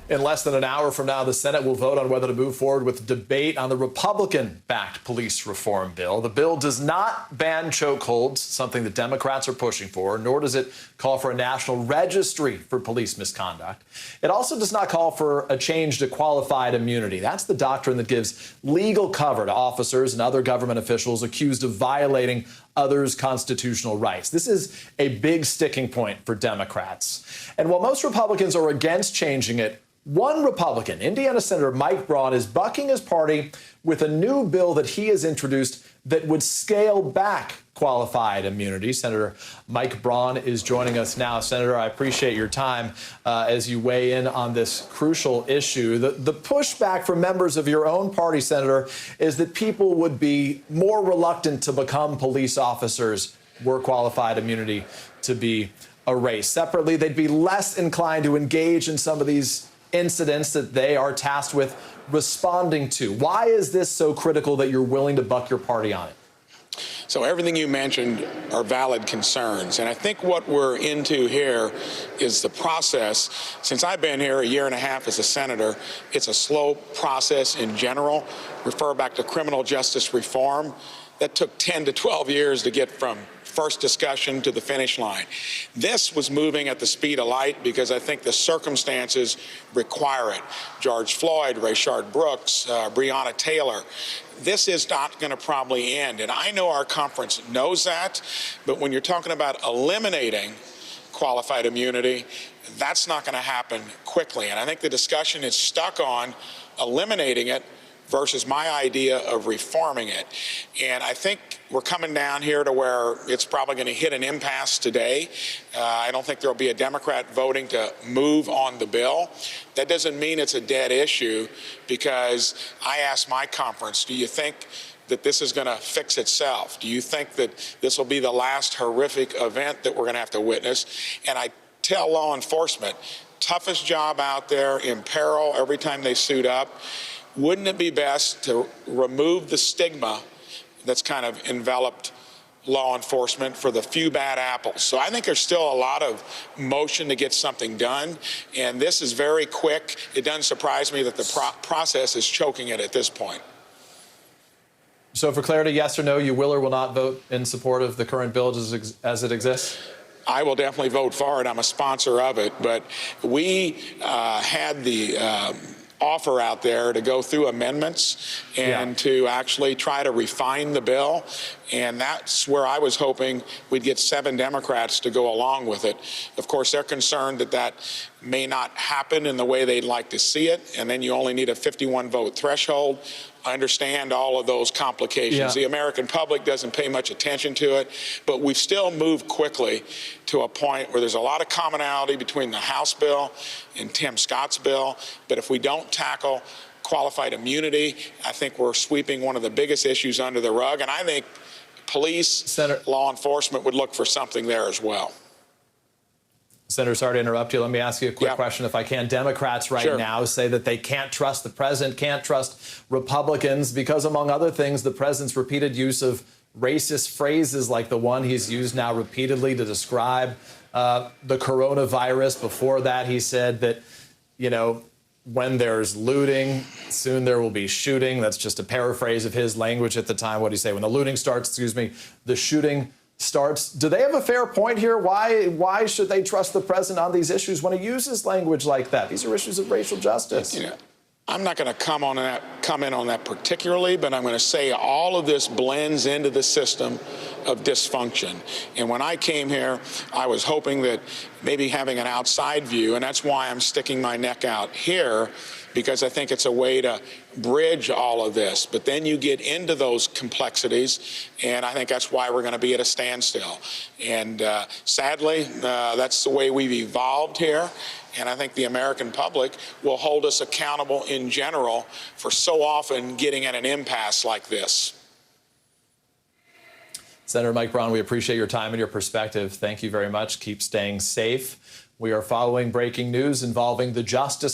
In less than an hour from now, the Senate will vote on whether to move forward with debate on the Republican-backed police reform bill. The bill does not ban chokeholds, something that Democrats are pushing for, nor does it call for a national registry for police misconduct. It also does not call for a change to qualified immunity. That's the doctrine that gives legal cover to officers and other government officials accused of violating others' constitutional rights. This is a big sticking point for Democrats. And while most Republicans are against changing it, one Republican, Indiana Senator Mike Braun, is bucking his party with a new bill that he has introduced that would scale back qualified immunity. Senator Mike Braun is joining us now. Senator, I appreciate your time as you weigh in on this crucial issue. The pushback from members of your own party, Senator, is that people would be more reluctant to become police officers were qualified immunity to be erased. Separately, they'd be less inclined to engage in some of these incidents that they are tasked with responding to. Why is this so critical that you're willing to buck your party on it? So everything you mentioned are valid concerns. And I think what we're into here is the process. Since I've been here a year and a half as a senator, it's a slow process in general. Refer back to criminal justice reform. That took 10 to 12 years to get from first discussion to the finish line. This was moving at the speed of light because I think the circumstances require it. George Floyd, Rayshard Brooks, Breonna Taylor. This is not going to probably end. And I know our conference knows that. But when you're talking about eliminating qualified immunity, that's not going to happen quickly. And I think the discussion is stuck on eliminating it versus my idea of reforming it. And I think we're coming down here to where it's probably going to hit an impasse today. I don't think there'll be a Democrat voting to move on the bill. That doesn't mean it's a dead issue, because I asked my conference, do you think that this is going to fix itself? Do you think that this will be the last horrific event that we're going to have to witness? And I tell law enforcement, toughest job out there, in peril every time they suit up. Wouldn't it be best to remove the stigma that's kind of enveloped law enforcement for the few bad apples? So I think there's still a lot of motion to get something done, and this is very quick. It doesn't surprise me that the process is choking it at this point. So for clarity, yes or no, you will or will not vote in support of the current bill as it exists? I will definitely vote for it. I'm a sponsor of it, but we had the offer out there to go through amendments and to actually try to refine the bill. And that's where I was hoping we'd get 7 Democrats to go along with it. Of course, they're concerned that that may not happen in the way they'd like to see it. And then you only need a 51 vote threshold. I understand all of those complications. The American public doesn't pay much attention to it, but we've still moved quickly to a point where there's a lot of commonality between the House bill and Tim Scott's bill. But if we don't tackle qualified immunity, I think we're sweeping one of the biggest issues under the rug. And I think police, law enforcement would look for something there as well. Senator, sorry to interrupt you. Let me ask you a quick question, if I can. Democrats right now say that they can't trust the president, can't trust Republicans because, among other things, the president's repeated use of racist phrases like the one he's used now repeatedly to describe the coronavirus. Before that, he said that, you know, when there's looting, soon there will be shooting. That's just a paraphrase of his language at the time. What did he say? When the looting starts, the shooting starts. Do they have a fair point here? Why should they trust the president on these issues when he uses language like that? These are issues of racial justice. You know, I'm not going to comment on that particularly, but I'm going to say all of this blends into the system of dysfunction. And when I came here, I was hoping that maybe having an outside view, and that's why I'm sticking my neck out here, because I think it's a way to bridge all of this. But then you get into those complexities, and I think that's why we're going to be at a standstill. And sadly, that's the way we've evolved here. And I think the American public will hold us accountable in general for so often getting at an impasse like this. Senator Mike Braun, we appreciate your time and your perspective. Thank you very much. Keep staying safe. We are following breaking news involving the Justice